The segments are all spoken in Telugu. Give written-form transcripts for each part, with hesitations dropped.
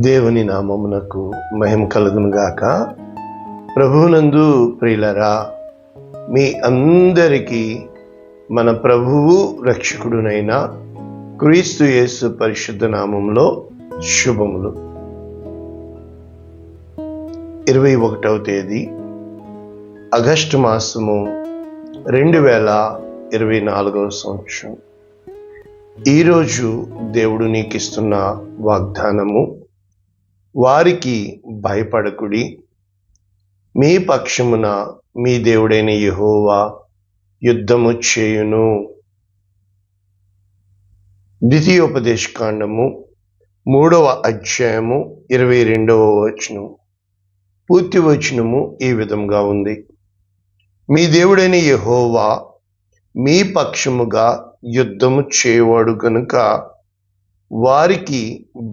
దేవుని నామమునకు మహిమ కలుగును గాక. ప్రభువునందు ప్రియులరా, మీ అందరికీ మన ప్రభువు రక్షకుడునైన క్రీస్తు యేసు పరిశుద్ధ నామములో శుభములు. 21వ తేదీ ఆగస్టు మాసము 2024వ సంవత్సరం. ఈరోజు దేవుడు నీకిస్తున్న వాగ్దానము, వారికి భయపడకుడి, మీ పక్షమున మీ దేవుడైన యెహోవా యుద్ధము చేయును. ద్వితీయోపదేశకాండము 3వ అధ్యాయము 22వ వచనం. పూర్తి వచనము ఈ విధంగా ఉంది: మీ దేవుడైన యెహోవా మీ పక్షముగా యుద్ధము చేయవాడు గనుక వారికి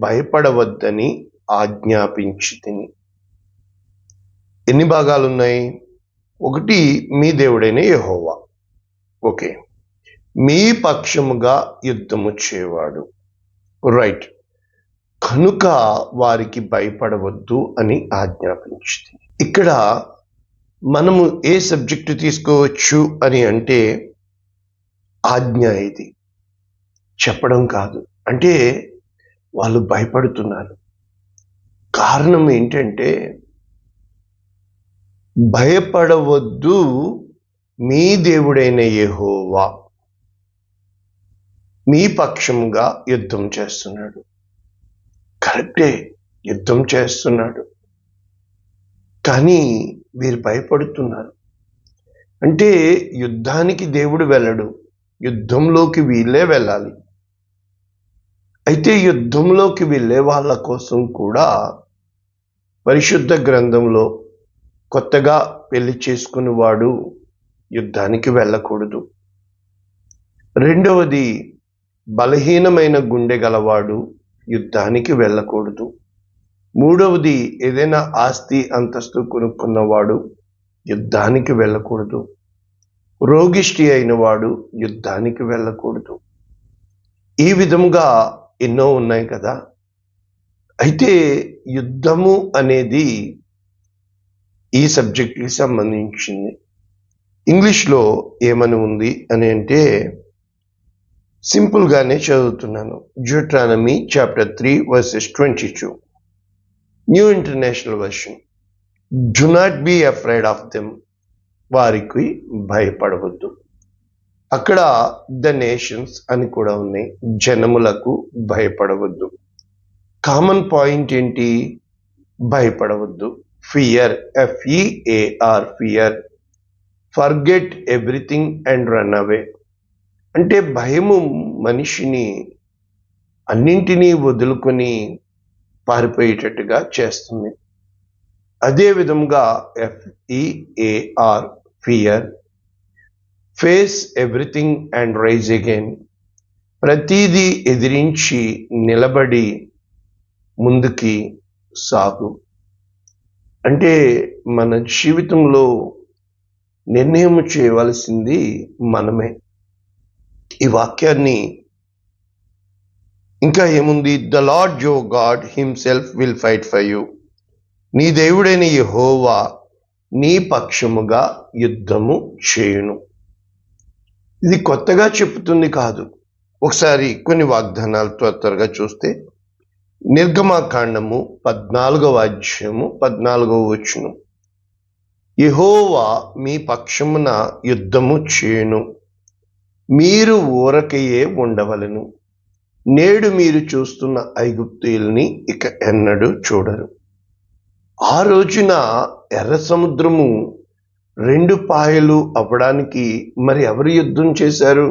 భయపడవద్దని ఆజ్ఞాపించితిని. ఎన్ని భాగాలు ఉన్నాయి? ఒకటి, మీ దేవుడైన యెహోవా. ఓకే, మీ పక్షముగా యుద్ధము చేయవాడు, రైట్. కనుక వారికి భయపడవద్దు అని ఆజ్ఞాపించింది. ఇక్కడ మనము ఏ సబ్జెక్టు తీసుకోవచ్చు అని అంటే, ఆజ్ఞ ఇది, చెప్పడం కాదు. అంటే వాళ్ళు భయపడుతున్నారు. కారణం ఏంటంటే, భయపడవద్దు, మీ దేవుడైన యెహోవా మీ పక్షంగా యుద్ధం చేస్తున్నాడు. కరెక్టే, యుద్ధం చేస్తున్నాడు, కానీ వీరు భయపడుతున్నారు. అంటే యుద్ధానికి దేవుడు వెళ్ళడు, యుద్ధంలోకి వీళ్ళే వెళ్ళాలి. అయితే యుద్ధంలోకి వెళ్ళే వాళ్ళ కోసం కూడా పరిశుద్ధ గ్రంథంలో కొత్తగా పెళ్లి చేసుకుని వాడు యుద్ధానికి వెళ్ళకూడదు. రెండవది, బలహీనమైన గుండె గలవాడు యుద్ధానికి వెళ్ళకూడదు. మూడవది, ఏదైనా ఆస్తి అంతస్తు కొనుక్కున్నవాడు యుద్ధానికి వెళ్ళకూడదు. రోగిష్టి అయిన వాడు యుద్ధానికి వెళ్ళకూడదు. ఈ విధంగా ఎన్నో ఉన్నాయి కదా. అయితే యుద్ధము అనేది ఈ సబ్జెక్ట్కి సంబంధించింది. ఇంగ్లీష్లో ఏమని ఉంది అని అంటే, సింపుల్గానే చదువుతున్నాను. Deuteronomy chapter 3 verses 22, new international version. Do not be afraid of them, వారికి భయపడవద్దు. అక్కడ ద నేషన్స్ అని కూడా ఉన్నాయి, జనములకు భయపడవద్దు. కామన్ పాయింట్ ఏంటి? భయపడవద్దు. Fear, FEAR, fear. Forget everything and run away. అంటే భయము మనిషిని అన్నింటినీ వదులుకొని పారిపోయేటట్టుగా చేస్తుంది. అదే విధంగా FEAR, fear. Face everything and rise again. ప్రతిదీ ఎదిరించి నిలబడి ముందుకి సాగు. అంటే మన జీవితంలో నిర్ణయం చేయవలసింది మనమే. ఈ వాక్యాన్ని ఇంకా ఏముంది? The lord your God himself will fight for you. నీ దేవుడైన యెహోవా నీ పక్షముగా యుద్ధము చేయును. ఇది కొత్తగా చెప్తుంది కాదు. ఒకసారి కొన్ని వాగ్దానాలు త్వరగా చూస్తే, నిర్గమకాండము 14వ అధ్యాయము 14వ వచనం. యెహోవా మీ పక్షమున యుద్ధము చేయును, మీరు ఊరకయే ఉండవలెను. నేడు మీరు చూస్తున్న ఐగుప్తీయుల్ని ఇక ఎన్నడూ చూడరు. ఆ రోజున ఎర్ర సముద్రము 2 పాయలు అవ్వడానికి మరి ఎవరు యుద్ధం చేశారు?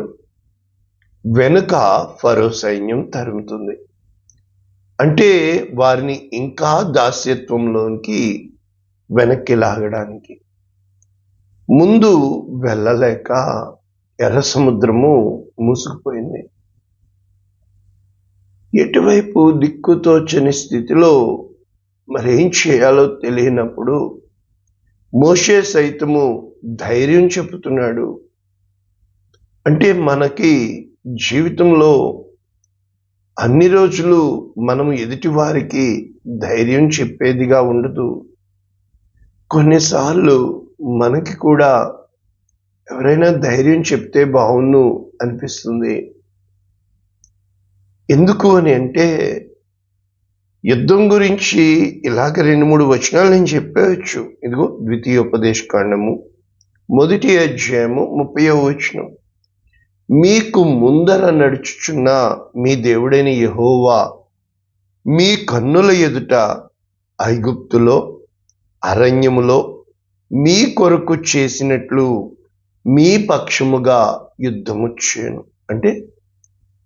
వెనుక ఫరో సైన్యం తరుముతుంది. అంటే వారిని ఇంకా దాస్యత్వంలోనికి వెనక్కి లాగడానికి. ముందు వెళ్ళలేక ఎర్ర సముద్రము మూసుకుపోయింది. ఎటువైపు దిక్కుతోచని స్థితిలో మరేం చేయాలో తెలియనప్పుడు మోషే సైతము ధైర్యం చెబుతున్నాడు. అంటే మనకి జీవితంలో అన్ని రోజులు మనం ఎదుటి వారికి ధైర్యం చెప్పేదిగా ఉండదు. కొన్నిసార్లు మనకి కూడా ఎవరైనా ధైర్యం చెప్తే బాగుండు అనిపిస్తుంది. ఎందుకు అని అంటే, యుద్ధం గురించి ఇలాగ 2-3 వచనాలు నేను చెప్పవచ్చు. ఇదిగో ద్వితీయోపదేశకాండము 1వ అధ్యాయము 30వ వచనం. మీకు ముందర నడుచుచున్న మీ దేవుడైన యెహోవా మీ కన్నుల ఎదుట ఐగుప్తులో అరణ్యములో మీ కొరకు చేసినట్లు మీ పక్షముగా యుద్ధము చేయను. అంటే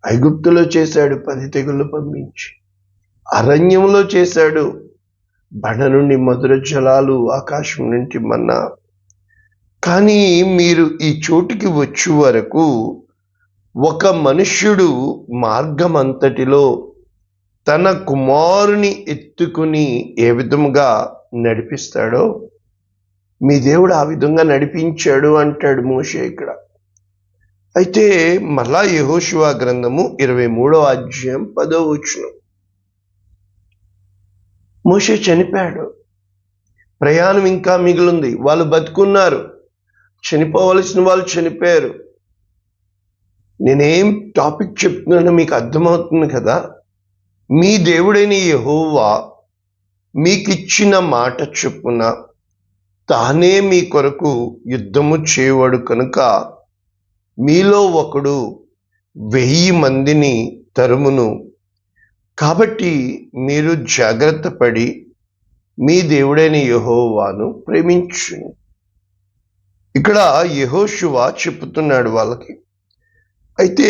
ఐగుప్తులో చేశాడు 10 తెగుళ్ళు పంపించి, అరణ్యంలో చేశాడు, బండ నుండి మధుర జలాలు, ఆకాశం నుండి మన్నా. కానీ మీరు ఈ చోటికి వచ్చే వరకు ఒక మనుష్యుడు మార్గమంతటిలో తన కుమారుని ఎత్తుకుని ఏ విధముగా నడిపిస్తాడో మీ దేవుడు ఆ విధంగా నడిపించాడు అంటాడు మోషే ఇక్కడ. అయితే మళ్ళా యెహోషువ గ్రంథము 23వ అధ్యాయం 10వ వచనం. మోషే చనిపోయాడు, ప్రయాణం ఇంకా మిగిలింది, వాళ్ళు బతుకున్నారు, చనిపోవలసిన వాళ్ళు చనిపోయారు. నేనేం టాపిక్ చెప్తున్నానో మీకు అర్థమవుతుంది కదా. మీ దేవుడైన యెహోవా మీకిచ్చిన మాట చొప్పున తానే మీ కొరకు యుద్ధము చేయవాడు కనుక మీలో ఒకడు 1000 మందిని తరుమును. కాబట్టి మీరు జాగ్రత్త పడి మీ దేవుడైన యెహోవాను ప్రేమించును. ఇక్కడ యెహోషువ చెప్తున్నాడు వాళ్ళకి. అయితే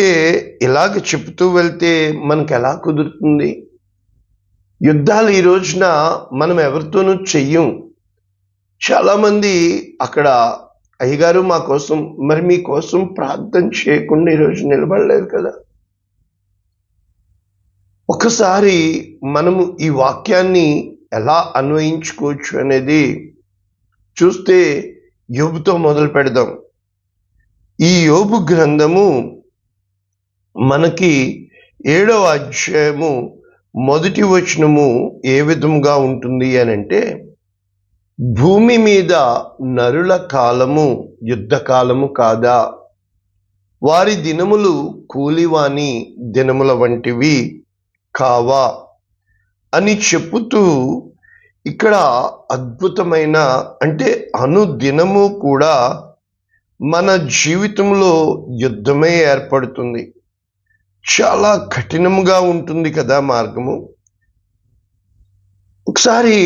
ఇలాగ చెప్తూ వెళ్తే మనకు ఎలా కుదురుతుంది? యుద్ధాలు ఈ రోజున మనం ఎవరితోనూ చెయ్యం. చాలామంది అక్కడ అయ్యగారు మా కోసం, మరి మీ కోసం ప్రార్థన చేయకుండా ఈరోజు నిలబడలేదు కదా. ఒకసారి మనము ఈ వాక్యాన్ని ఎలా అన్వయించుకోవచ్చు అనేది చూస్తే యోబుతో మొదలు పెడదాం. ఈ యోబు గ్రంథము మనకి 7వ అధ్యాయము 1వ వచనము ఏ విధంగా ఉంటుంది అని అంటే, భూమి మీద నరుల కాలము యుద్ధకాలము కాదా? వారి దినములు కూలివాని దినముల వంటివి కావా అని చెప్పుతూ ఇక్కడ అద్భుతమైన, అంటే అనుదినము కూడా మన జీవితంలో యుద్ధమే ఏర్పడుతుంది. చాలా కఠినంగా ఉంటుంది కదా మార్గము. ఒకసారి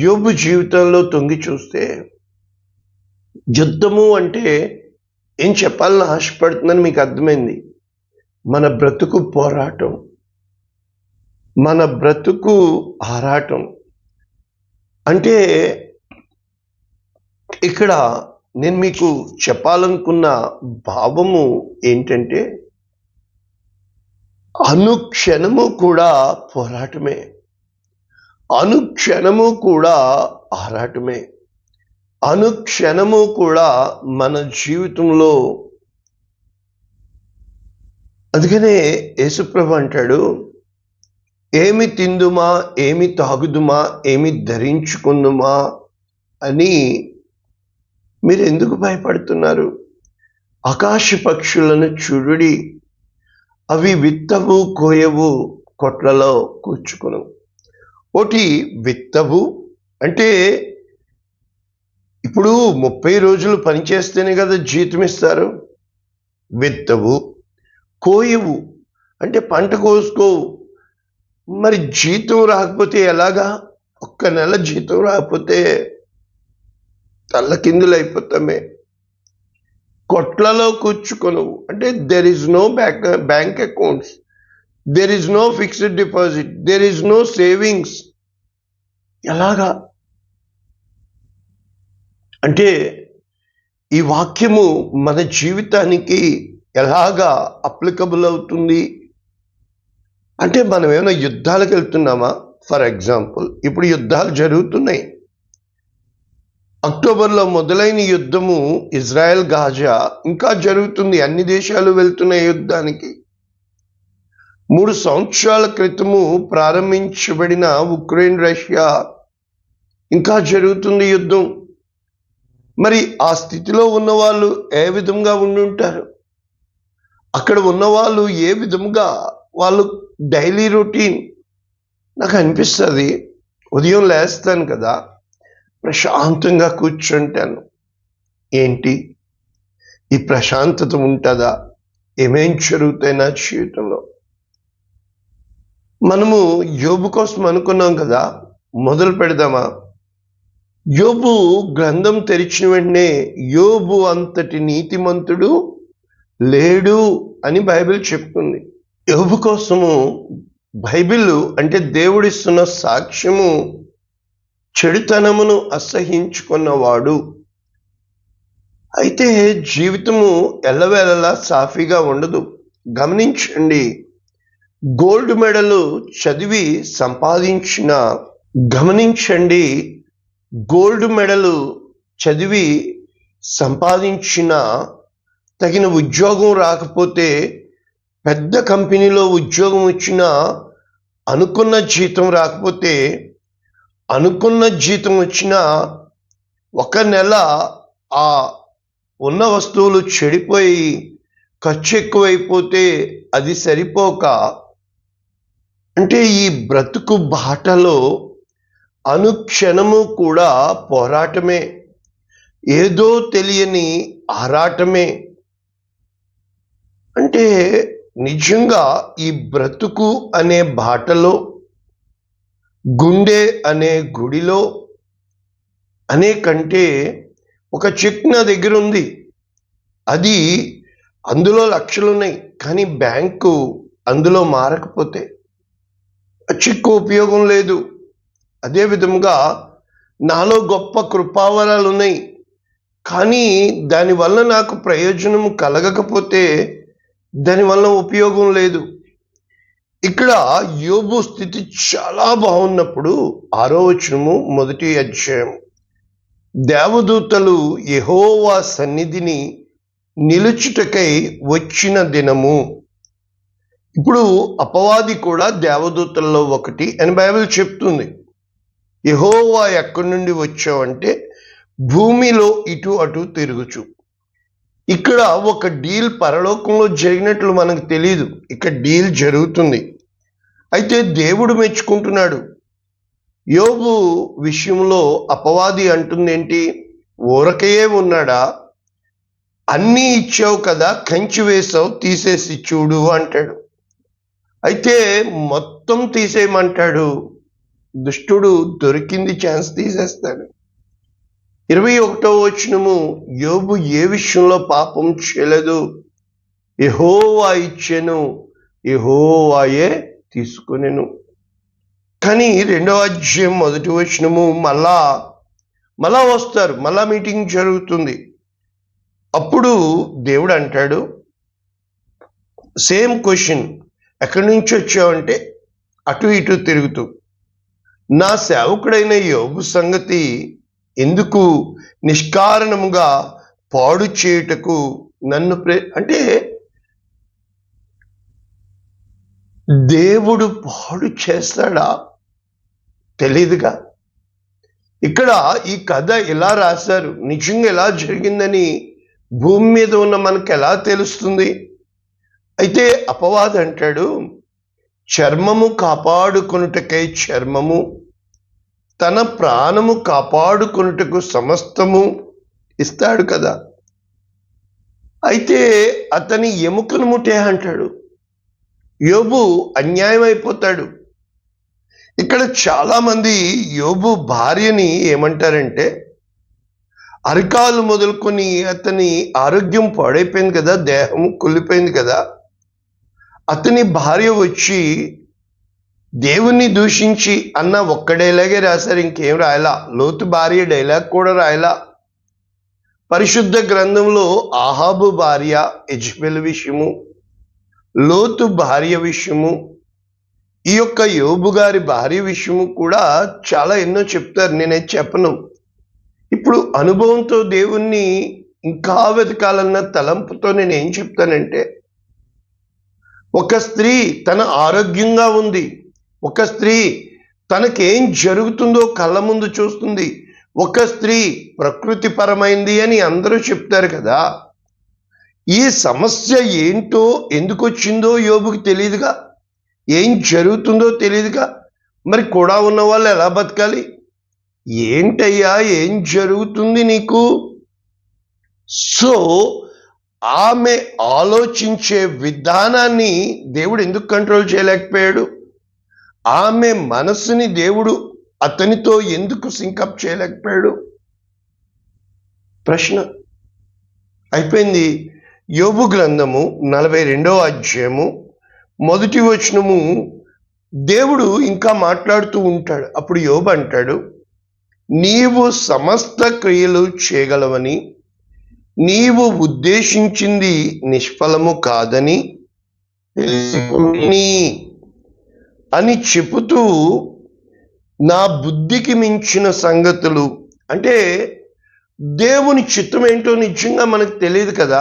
యోబు జీవితంలో తొంగి చూస్తే యుద్ధము అంటే ఏం చెప్పాలని ఆశపడుతుందని మీకు అర్థమైంది. మన బ్రతుకు పోరాటం, మన బ్రతుకు ఆరాటం. అంటే ఇక్కడ నేను మీకు చెప్పాలనుకున్న భావము ఏంటంటే, అనుక్షణము కూడా పోరాటమే, అనుక్షణము కూడా ఆరాటమే, అనుక్షణము కూడా మన జీవితంలో. అందుకనే యేసుప్రభు అంటాడు, ఏమి తిందుమా, ఏమి తాగుదుమా, ఏమి ధరించుకుందుమా అని మీరు ఎందుకు భయపడుతున్నారు? ఆకాశ పక్షులను చూడుడి, అవి విత్తవు కోయవు, కొట్లలో కూర్చుకును. ఒకటి విత్తవు అంటే ఇప్పుడు 30 రోజులు పనిచేస్తేనే కదా జీతం ఇస్తారు. విత్తవు. కోయవు అంటే పంట కోసుకోవు. మరి జీతం రాకపోతే ఎలాగా? ఒక్క నెల జీతం రాకపోతే తల్లకిందులు అయిపోతామే. కొట్లలో కూర్చుకొనువు అంటే there is no bank accounts, there is no fixed deposit, there is no savings. ఎలాగా అంటే ఈ వాక్యము మన జీవితానికి ఎలాగా అప్లికబుల్ అవుతుంది అంటే, మనం ఏమైనా యుద్ధాలకు వెళ్తున్నామా? ఫర్ ఎగ్జాంపుల్ ఇప్పుడు యుద్ధాలు జరుగుతున్నాయి. అక్టోబర్లో మొదలైన యుద్ధము ఇజ్రాయెల్ గాజా ఇంకా జరుగుతుంది. అన్ని దేశాలు వెళ్తున్నాయి యుద్ధానికి. 3 సంవత్సరాల క్రితము ప్రారంభించబడిన ఉక్రెయిన్ రష్యా ఇంకా జరుగుతుంది యుద్ధం. మరి ఆ స్థితిలో ఉన్న వాళ్ళు ఏ విధంగా ఉండుంటారు? అక్కడ ఉన్న వాళ్ళు ఏ విధంగా వాళ్ళు డైలీ రొటీన్? నాకు అనిపిస్తుంది, ఉదయం లేస్తాను కదా, ప్రశాంతంగా కూర్చుంటాను. ఏంటి ఈ ప్రశాంతత ఉంటుందా? ఏమేం జరుగుతాయి నా జీవితంలో? మనము యోబు కోసం అనుకున్నాం కదా, మొదలు పెడదామా? యోబు గ్రంథం తెరిచిన వెంటనే యోబు అంతటి నీతిమంతుడు లేడు అని బైబిల్ చెప్తుంది. యోబు కోసము బైబిల్ అంటే దేవుడిస్తున్న సాక్ష్యము, చెడుతనమును అసహించుకున్నవాడు. అయితే జీవితము ఎల్లవేళలా సాఫీగా ఉండదు. గమనించండి, గోల్డ్ మెడల్ చదివి సంపాదించిన గోల్డ్ మెడల్ చదివి సంపాదించిన తగిన ఉద్యోగం రాకపోతే, పెద్ద కంపెనీలో ఉద్యోగం వచ్చినా అనుకున్న జీతం రాకపోతే, అనుకున్న జీతం వచ్చినా ఒక నెల ఆ ఉన్న వస్తువులు చెడిపోయి ఖర్చు ఎక్కువైపోతే అది సరిపోక, అంటే ఈ బ్రతుకు బాటలో అనుక్షణము కూడా పోరాటమే, ఏదో తెలియని ఆరాటమే. అంటే నిజంగా ఈ బ్రతుకు అనే బాటలో, గుండె అనే గుడిలో అనే కంటే ఒక చెక్ నా దగ్గర ఉంది, అది అందులో లక్షలున్నాయి, కానీ బ్యాంకు అందులో మారకపోతే ఆ చెక్కు ఉపయోగం లేదు. అదే విధముగా నాలో గొప్ప కృపావరాలు ఉన్నాయి, కానీ దానివల్ల నాకు ప్రయోజనం కలగకపోతే దానివల్ల ఉపయోగం లేదు. ఇక్కడ యోబు స్థితి చాలా బాగున్నప్పుడు 6వ వచనము, 1వ అధ్యాయం, దేవదూతలు యెహోవా సన్నిధిని నిలుచుటకై వచ్చిన దినము. ఇప్పుడు అపవాది కూడా దేవదూతల్లో ఒకటి అని బైబిల్ చెప్తుంది. యెహోవా ఎక్కడి నుండి వచ్చావంటే భూమిలో ఇటు అటు తిరుగుచు. ఇక్కడ ఒక డీల్ పరలోకంలో జరిగినట్లు మనకు తెలియదు, ఇక్కడ డీల్ జరుగుతుంది. అయితే దేవుడు మెచ్చుకుంటున్నాడు. యోబు విషయంలో అపవాది అంటుంది ఏంటి? ఊరకయే ఉన్నాడా? అన్నీ ఇచ్చావు కదా, కంచి వేసావు, తీసేసి చూడు అంటాడు. అయితే మొత్తం తీసేయమంటాడు. దుష్టుడు దొరికింది ఛాన్స్ తీసేస్తాడు. 21వ వచనము, యోబు ఏ విషయంలో పాపం చేయలేదు, యెహోవా ఇచ్చెను, యెహోవాయే తీసుకొనెను. కానీ 2వ అధ్యాయం 1వ వచనము, మళ్ళా వస్తారు, మళ్ళా మీటింగ్ జరుగుతుంది. అప్పుడు దేవుడు అంటాడు, సేమ్ క్వశ్చన్, ఎక్కడి నుంచి వచ్చావంటే అటు ఇటు తిరుగుతూ, నా సేవకుడైన యోబు సంగతి ఎందుకు నిష్కారణముగా పాడు చేయుటకు నన్ను అంటే దేవుడు పాడు చేస్తాడా? తెలీదుగా. ఇక్కడ ఈ కథ ఎలా రాశారు, నిజంగా ఎలా జరిగిందని భూమి మీద ఉన్న మనకు ఎలా తెలుస్తుంది? అయితే అపవాది అంటాడు, చర్మము కాపాడుకొనుటకై చర్మము, తన ప్రాణము కాపాడుకొనుటకు సమస్తము ఇస్తాడు కదా. అయితే అతని ఎముకను ముట్టే అంటాడు. యోబు అన్యాయం అయిపోతాడు. ఇక్కడ చాలా మంది యోబు భార్యని ఏమంటారంటే, అరికాలు మొదలుకొని అతని ఆరోగ్యం పాడైపోయింది కదా, దేహం కుళ్ళిపోయింది కదా, అతని భార్య వచ్చి దేవుణ్ణి దూషించి అన్న ఒక్క డైలాగే రాశారు, ఇంకేం రాయలా. లోతు భార్య డైలాగ్ కూడా రాయలా. పరిశుద్ధ గ్రంథంలో ఆహాబు భార్య యెజెబెలు విషయము, లోతు భార్య విషయము, ఈ యొక్క యోబు గారి భార్య విషయము కూడా చాలా ఎన్నో చెప్తారు, నేనే చెప్పను. ఇప్పుడు అనుభవంతో దేవుణ్ణి ఇంకా వెతకాలన్న తలంపుతో నేను ఏం చెప్తానంటే, ఒక స్త్రీ తన ఆరోగ్యంగా ఉంది, ఒక స్త్రీ తనకేం జరుగుతుందో కళ్ళ ముందు చూస్తుంది, ఒక స్త్రీ ప్రకృతిపరమైంది అని అందరూ చెప్తారు కదా. ఈ సమస్య ఏంటో ఎందుకు వచ్చిందో యోబుకి తెలియదుగా, ఏం జరుగుతుందో తెలియదుగా. మరి కూడా ఉన్న వాళ్ళు ఎలా బతకాలి? ఏంటయ్యా ఏం జరుగుతుంది నీకు? సో ఆమె ఆలోచించే విధానాన్ని దేవుడు ఎందుకు కంట్రోల్ చేయలేకపోయాడు? ఆమె మనసుని దేవుడు అతనితో ఎందుకు సింకప్ చేయలేకపోయాడు? ప్రశ్న. అయిపోయింది. యోబు గ్రంథము 42వ అధ్యాయము 1వ వచనము దేవుడు ఇంకా మాట్లాడుతూ ఉంటాడు. అప్పుడు యోబు అంటాడు, నీవు సమస్త క్రియలు చేయగలవని, నీవు ఉద్దేశించింది నిష్ఫలము కాదని తెలుసుకుని అని చెబుతూ, నా బుద్ధికి మించిన సంగతులు, అంటే దేవుని చిత్తం ఏంటో నిజంగా మనకు తెలియదు కదా,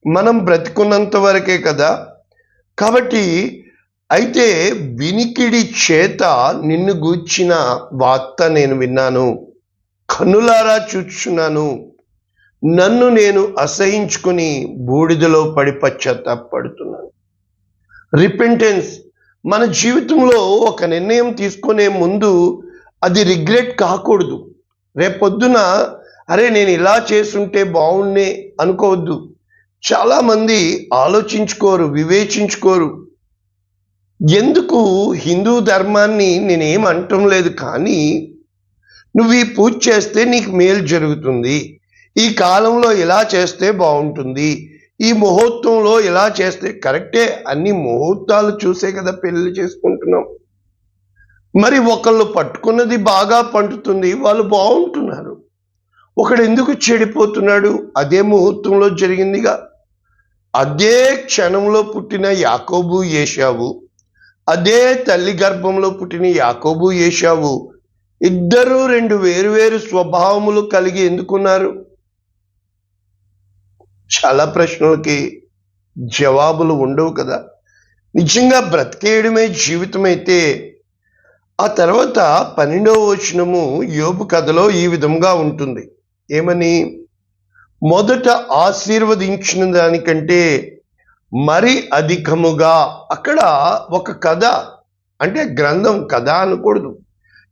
మనం బ్రతికున్నంత వరకే కదా. కాబట్టి అయితే వినికిడి చేత నిన్ను గూర్చిన వార్త నేను విన్నాను, కన్నులారా చూచున్నాను, నన్ను నేను అసహించుకుని బూడిదలో పడి పశ్చాత్తాపడుతున్నాను. రిపెంటెన్స్ మన జీవితంలో ఒక నిర్ణయం తీసుకునే ముందు అది రిగ్రెట్ కాకూడదు. రేపొద్దున అరే నేను ఇలా చేసుంటే బాగుండే అనుకోవద్దు. చాలామంది ఆలోచించుకోరు, వివేచించుకోరు. ఎందుకు హిందూ ధర్మాన్ని నేనేం అంటం లేదు, కానీ నువ్వు ఈ పూజ చేస్తే నీకు మేలు జరుగుతుంది, ఈ కాలంలో ఇలా చేస్తే బాగుంటుంది, ఈ ముహూర్తంలో ఇలా చేస్తే కరెక్టే. అన్ని ముహూర్తాలు చూసే కదా పెళ్లి చేసుకుంటున్నాం. మరి ఒకళ్ళు పట్టుకున్నది బాగా పండుతుంది, వాళ్ళు బాగుంటున్నారు. ఒకడు ఎందుకు చెడిపోతున్నాడు? అదే ముహూర్తంలో జరిగిందిగా. అదే క్షణంలో పుట్టిన యాకోబు ఏశావు, అదే తల్లి గర్భంలో పుట్టిన యాకోబు ఏశావు ఇద్దరూ రెండు వేరువేరు స్వభావములు కలిగి ఎందుకున్నారు? చాలా ప్రశ్నలకి జవాబులు ఉండవు కదా. నిజంగా బ్రతికేయడమే జీవితం అయితే ఆ తర్వాత 12వ వచనము యోబు కథలో ఈ విధంగా ఉంటుంది. ఏమని? మొదట ఆశీర్వదించిన దానికంటే మరి అధికముగా. అక్కడ ఒక కథ, అంటే గ్రంథం కథ అనకూడదు.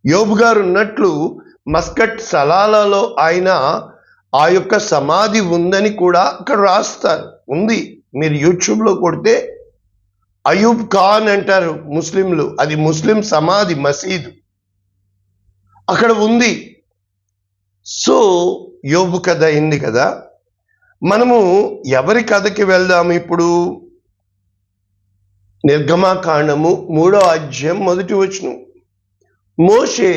యోబు గారు ఉన్నట్లు మస్కట్ సలాలలో ఆయన ఆ యొక్క సమాధి ఉందని కూడా అక్కడ రాస్తారు, ఉంది. మీరు యూట్యూబ్లో కొడితే అయూబ్ ఖాన్ అంటారు ముస్లింలు, అది ముస్లిం సమాధి, మసీదు అక్కడ ఉంది. సో యోబు కథ అయింది కదా. మనము ఎవరి కథకి వెళ్దాము ఇప్పుడు? నిర్గమాకాండము 3వ అధ్యాయం 1వ వచనం. మోషే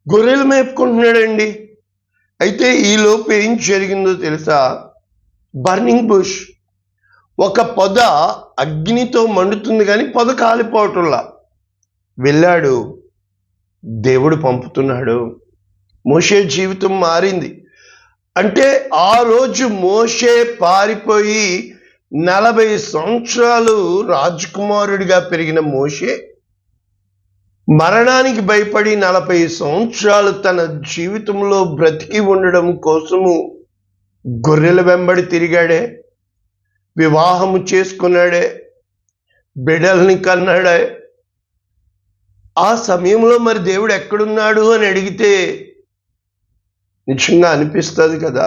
గొర్రెలు మేపుకుంటున్నాడండి. అయితే ఈ లోపు ఏం జరిగిందో తెలుసా? బర్నింగ్ బుష్, ఒక పొద అగ్నితో మండుతుంది కానీ పొద కాలిపోవటంలా. వెళ్ళాడు, దేవుడు పంపుతున్నాడు. మోషే జీవితం మారింది. అంటే ఆ రోజు మోషే పారిపోయి 40 సంవత్సరాలు రాజకుమారుడిగా పెరిగిన మోషే మరణానికి భయపడి 40 సంవత్సరాలు తన జీవితంలో బ్రతికి ఉండడం కోసము గొర్రెల వెంబడి తిరిగాడే, వివాహము చేసుకున్నాడే, బిడ్డల్ని కన్నాడే. ఆ సమయంలో మరి దేవుడు ఎక్కడున్నాడు అని అడిగితే నిజంగా అనిపిస్తుంది కదా.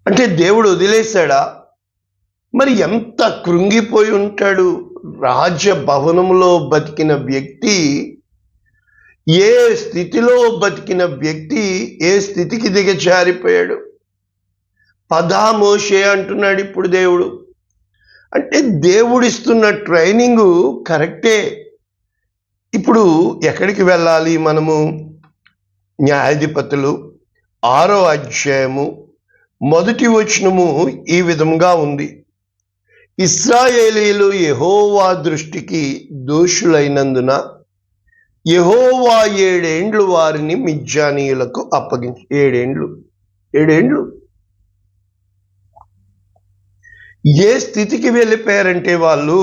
అంటే దేవుడు వదిలేశాడా? మరి ఎంత కృంగిపోయి ఉంటాడు. రాజభవనంలో బతికిన వ్యక్తి, ఏ స్థితిలో బతికిన వ్యక్తి ఏ స్థితికి దిగజారిపోయాడు. పదా మోషే అంటున్నాడు ఇప్పుడు దేవుడు. అంటే దేవుడిస్తున్న ట్రైనింగు కరెక్టే. ఇప్పుడు ఎక్కడికి వెళ్ళాలి మనము? న్యాయాధిపతులు 6వ అధ్యాయము 1వ వచనము ఈ విధంగా ఉంది. ఇశ్రాయేలీయులు యెహోవా దృష్టికి దోషులైనందున యెహోవా 7 ఏండ్లు వారిని మిద్యానీయులకు అప్పగించి. 7 ఏండ్లు ఏ స్థితికి వెళ్ళిపోయారంటే వాళ్ళు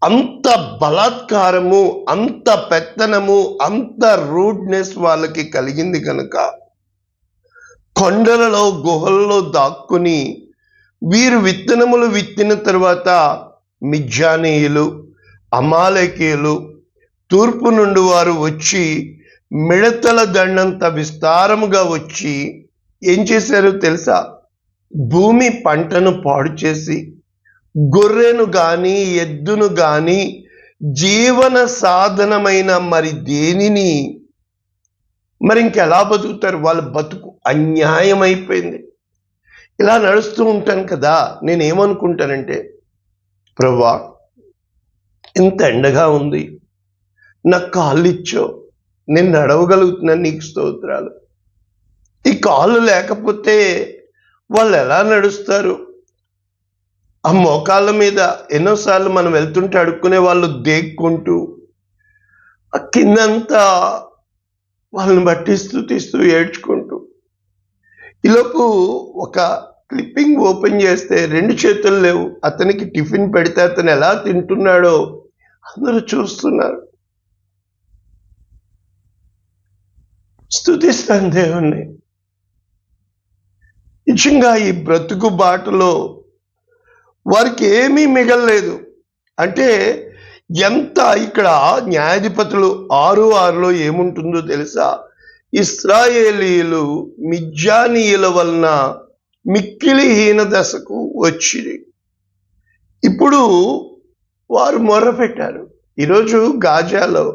అంత బలాత్కారము, అంత పెత్తనము, అంత రూడ్నెస్ వాళ్ళకి కలిగింది కనుక కొండలలో గుహల్లో దాక్కుని వీరు విత్తనములు విత్తిన తర్వాత మిజ్జానీయులు, అమాలేకీయులు తూర్పు నుండి వారు వచ్చి మిడతల దండంత విస్తారముగా వచ్చి ఏం చేశారో తెలుసా? భూమి పంటను పాడు చేసి గొర్రెను గాని ఎద్దును గాని జీవన సాధనమైన మరి దేనిని మరి ఇంకెలా బతుకుతారు? వాళ్ళ బతుకు అన్యాయం అయిపోయింది. ఇలా నడుస్తూ ఉంటాను కదా, నేనేమనుకుంటానంటే, ప్రభువా ఇంత ఎండగా ఉంది, నాకు కాళ్ళు ఇచ్చావు, నేను నడవగలుగుతున్నాను, నీకు స్తోత్రాలు. ఈ కాళ్ళు లేకపోతే వాళ్ళు ఎలా నడుస్తారు? ఆ మోకాళ్ళ మీద ఎన్నోసార్లు మనం వెళ్తుంటే అడుక్కునే వాళ్ళు దేక్కుంటూ ఆ కిందంతా వాళ్ళని బట్టి స్తుతిస్తూ ఏడ్చుకుంటూ, ఈలోపు ఒక క్లిప్పింగ్ ఓపెన్ చేస్తే 2 చేతులు లేవు. అతనికి టిఫిన్ పెడితే అతను ఎలా తింటున్నాడో అందరూ చూస్తున్నారు. స్తుతిస్తాను దేవుణ్ణి. నిజంగా ఈ బ్రతుకు బాటలో వారికి ఏమీ మిగలలేదు. అంటే ఎంత ఇక్కడ న్యాయాధిపతులు 6:6లో ఏముంటుందో తెలుసా? ఇశ్రాయేలీయులు మిజ్జానీయుల వలన మిక్కిలి హీన దశకు వచ్చింది. ఇప్పుడు వారు మొర్రపెట్టారు. ఈరోజు గాజాలో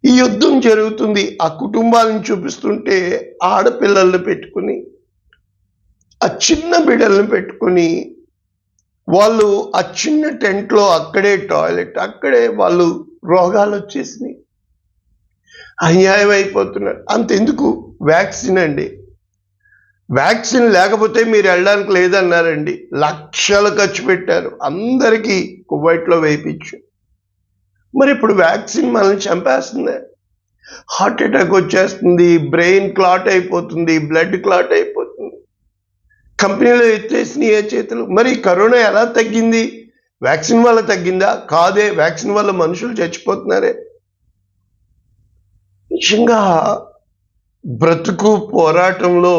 ఈ యుద్ధం జరుగుతుంది. ఆ కుటుంబాలను చూపిస్తుంటే ఆడపిల్లల్ని పెట్టుకుని, ఆ చిన్న బిడ్డలను పెట్టుకుని వాళ్ళు ఆ చిన్న టెంట్లో అక్కడే టాయిలెట్, అక్కడే వాళ్ళు రోగాలు వచ్చేసినాయి, అన్యాయం అయిపోతున్నారు. అంతెందుకు, వ్యాక్సిన్ అండి, వ్యాక్సిన్ లేకపోతే మీరు వెళ్ళడానికి లేదన్నారండి. లక్షలు ఖర్చు పెట్టారు, అందరికీ కువైట్లో వేయించు. మరి ఇప్పుడు వ్యాక్సిన్ మనల్ని చంపేస్తుంది, హార్ట్ అటాక్ వచ్చేస్తుంది, బ్రెయిన్ క్లాట్ అయిపోతుంది, బ్లడ్ క్లాట్ అయిపోతుంది. కంపెనీలో ఎత్తేసినాయి చేతులు. మరి కరోనా ఎలా తగ్గింది? వ్యాక్సిన్ వల్ల తగ్గిందా? కాదే, వ్యాక్సిన్ వల్ల మనుషులు చచ్చిపోతున్నారే. నిజంగా బ్రతుకు పోరాటంలో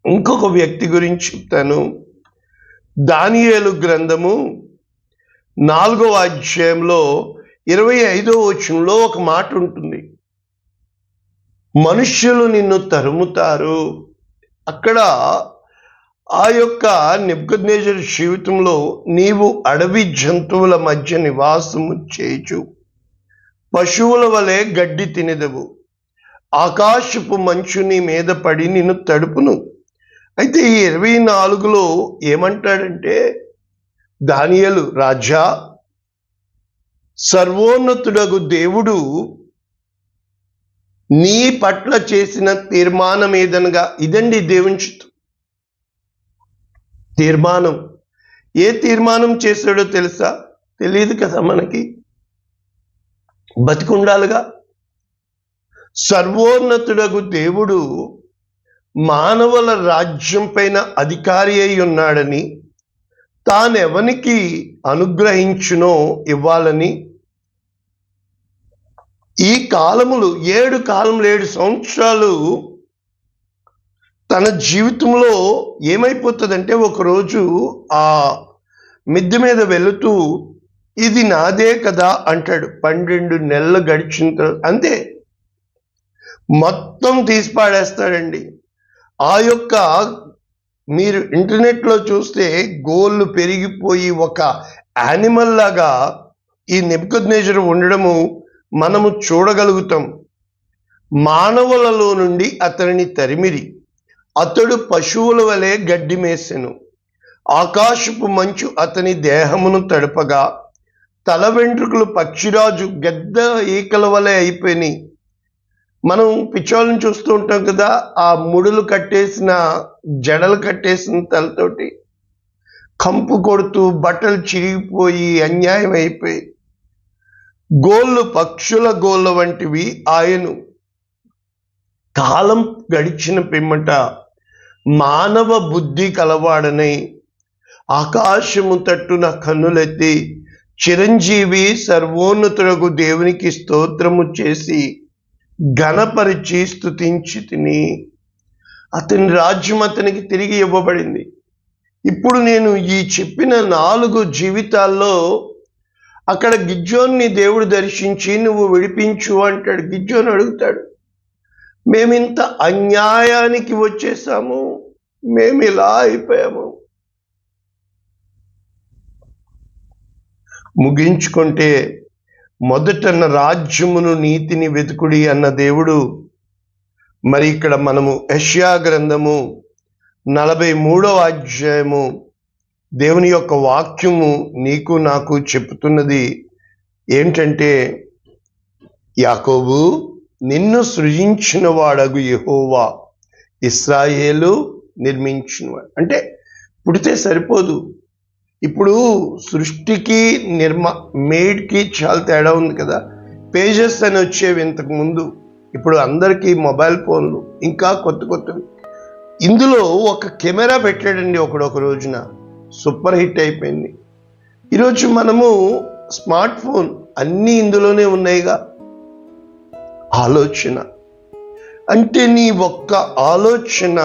ఇంకొక వ్యక్తి గురించి చెప్తాను. దానియేలు గ్రంథము 4వ అధ్యాయంలో 25వ వచనంలో ఒక మాట ఉంటుంది. మనుష్యులు నిన్ను తరుముతారు. అక్కడ ఆ యొక్క నెబుకద్నెజరు జీవితంలో నీవు అడవి జంతువుల మధ్య నివాసము చేయుచు పశువుల వలె గడ్డి తినెదవు, ఆకాశపు మంచు నీ మీద పడి నిన్ను తడుపును. అయితే ఈ 24లో ఏమంటాడంటే, దానియేలు రాజా, సర్వోన్నతుడగు దేవుడు నీ పట్ల చేసిన తీర్మానం ఏదనగా, ఇదండి దేవుని చిత్తం. తీర్మానం, ఏ తీర్మానం చేశాడో తెలుసా? తెలియదు కదా మనకి, బతికుండాలిగా. సర్వోన్నతుడగు దేవుడు మానవుల రాజ్యం పైన అధికారి అయి ఉన్నాడని, తానెవనికి అనుగ్రహించునో ఇవ్వాలని, ఈ కాలములు 7 సంవత్సరాలు తన జీవితంలో ఏమైపోతుందంటే, ఒకరోజు ఆ మిద్దె మీద వెళుతూ ఇది నాదే కదా అంటాడు. 12 నెలలు గడిచిన తర్వాత అంతే, మొత్తం తీసి పాడేస్తాడండి. ఆ యొక్క మీరు ఇంటర్నెట్లో చూస్తే గోళ్ళు పెరిగిపోయి ఒక యానిమల్ లాగా ఈ నెబుకద్నెజరు ఉండడము మనము చూడగలుగుతాం. మానవులలో నుండి అతనిని తరిమిరి, అతడు పశువుల వలె గడ్డి మేసెను, ఆకాశపు మంచు అతని దేహమును తడపగా తల వెంట్రుకలు పక్షిరాజు గద్ద ఈకల వలె అయిపోయినాయి. మనం పిచ్చోళ్ళని చూస్తూ ఉంటాం కదా, ఆ ముడులు కట్టేసిన జడలు కట్టేసిన తలతోటి కంపు కొడుతూ బట్టలు చిరిగిపోయి అన్యాయం అయిపోయి, గోళ్ళు పక్షుల గోళ్ళ వంటివి ఆయను. కాలం గడిచిన పిమ్మట మానవ బుద్ధి కలవాడనై ఆకాశము తట్టున కన్నులెత్తి చిరంజీవి సర్వోన్నతుడగు దేవునికి స్తోత్రము చేసి ఘనపరిచి స్తుతించి తిని. అతని రాజ్యం అతనికి తిరిగి ఇవ్వబడింది. ఇప్పుడు నేను ఈ చెప్పిన 4 జీవితాల్లో అక్కడ గిద్యోన్ని దేవుడు దర్శించి నువ్వు విడిపించు అంటాడు. గిద్యోను అడుగుతాడు, మేమింత అన్యాయానికి వచ్చేసాము, మేమిలా అయిపోయాము. ముగించుకుంటే మొదట రాజ్యమును నీతిని వెతుకుడి అన్న దేవుడు మరి ఇక్కడ మనము యెషయా గ్రంథము 43వ అధ్యాయము దేవుని యొక్క వాక్యము నీకు నాకు చెప్తున్నది ఏంటంటే, యాకోబు నిన్ను సృజించిన వాడగు యెహోవా ఇశ్రాయేలు నిర్మించినవాడు. అంటే పుడితే సరిపోదు. ఇప్పుడు సృష్టికి మేడ్కి చాలా తేడా ఉంది కదా. పేజెస్ అని వచ్చేవి ఇంతకు ముందు, ఇప్పుడు అందరికీ మొబైల్ ఫోన్లు, ఇంకా కొత్తవి. ఇందులో ఒక కెమెరా పెట్టాడండి ఒక రోజున, సూపర్ హిట్ అయిపోయింది. ఈరోజు మనము స్మార్ట్ ఫోన్, అన్నీ ఇందులోనే ఉన్నాయిగా. ఆలోచన అంటే నీ ఒక్క ఆలోచన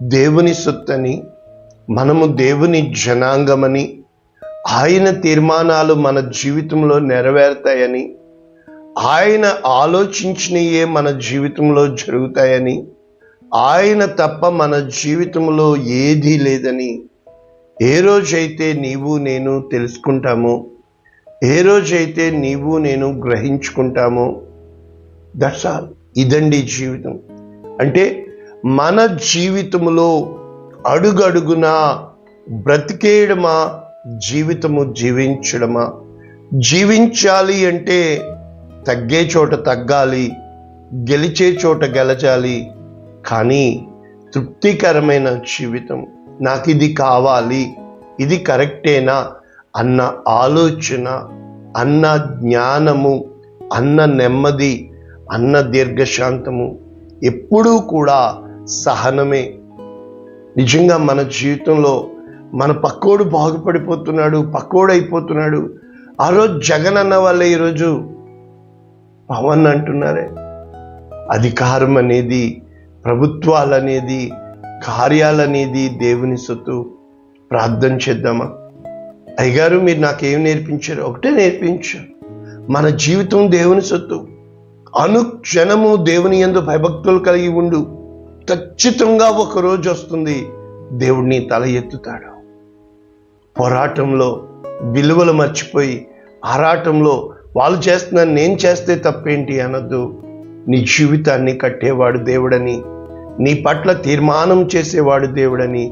దేవుని సొత్తని, మనము దేవుని జనాంగమని, ఆయన తీర్మానాలు మన జీవితంలో నెరవేరుతాయని, ఆయన ఆలోచించినయే మన జీవితంలో జరుగుతాయని, ఆయన తప్ప మన జీవితంలో ఏదీ లేదని ఏ రోజైతే నీవు నేను తెలుసుకుంటామో, ఏ రోజైతే నీవు నేను గ్రహించుకుంటామో, దట్స్ ఆల్. ఇదండి జీవితం. అంటే మన జీవితంలో అడుగడుగునా బ్రతికేయడమా, జీవితము జీవించడమా? జీవించాలి అంటే తగ్గే చోట తగ్గాలి, గెలిచే చోట గెలచాలి. కానీ తృప్తికరమైన జీవితం, నాకు ఇది కావాలి, ఇది కరెక్టేనా అన్న ఆలోచన, అన్న జ్ఞానము, అన్న నెమ్మది, అన్న దీర్ఘశాంతము ఎప్పుడూ కూడా సహనమే. నిజంగా మన జీవితంలో మన పక్కోడు బాగుపడిపోతున్నాడు, పక్కోడు అయిపోతున్నాడు. ఆ రోజు జగన్ అన్న వాళ్ళే ఈరోజు పవన్ అంటున్నారే. అధికారం అనేది, ప్రభుత్వాలనేది, కార్యాలనేది దేవుని సొత్తు. ప్రార్థన చేద్దామా? అయ్యగారు మీరు నాకేం నేర్పించారు? ఒకటే నేర్పించారు, మన జీవితం దేవుని సొత్తు. అనుక్షణము దేవుని యందు భయభక్తులు కలిగి ఉండు. ఖచ్చితంగా ఒక రోజు వస్తుంది, దేవుడిని తల ఎత్తుతాడు. పోరాటంలో విలువలు మర్చిపోయి ఆరాటంలో వాళ్ళు చేస్తున్నాను నేను చేస్తే తప్పేంటి అనొద్దు. నీ జీవితాన్ని కట్టేవాడు దేవుడని, నీ పట్ల తీర్మానం చేసేవాడు దేవుడని,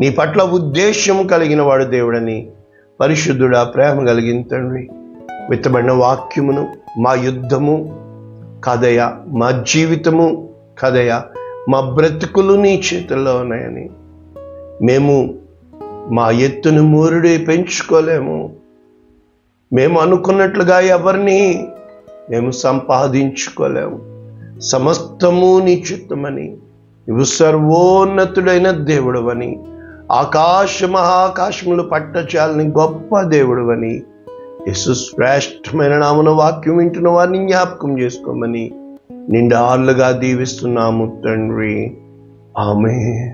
నీ పట్ల ఉద్దేశం కలిగిన వాడు దేవుడని. పరిశుద్ధుడా, ప్రేమ కలిగిన తండ్రి, విత్తబడిన వాక్యమును మా యుద్ధము కదయా, మా జీవితము కదయా, మా బ్రతుకులు నీ చేతుల్లో ఉన్నాయని, మేము మా ఎత్తును మూరుడి పెంచుకోలేము, మేము అనుకున్నట్లుగా ఎవరిని మేము సంపాదించుకోలేము. సమస్తము నీ చిత్తమని, నువ్వు సర్వోన్నతుడైన దేవుడవని, ఆకాశ మహాకాశములు పట్టచాలని గొప్ప దేవుడవని, యేసు శ్రేష్టమైన నామమున వాక్యం వింటున్న వారిని జ్ఞాపకం చేసుకోమని నిండార్లుగా దీవిస్తున్నాము తండ్రి. Amen.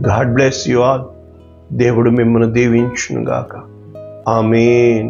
God bless you all. దేవుడు మిమ్మల్ని దీవించును గాక. ఆమేన్.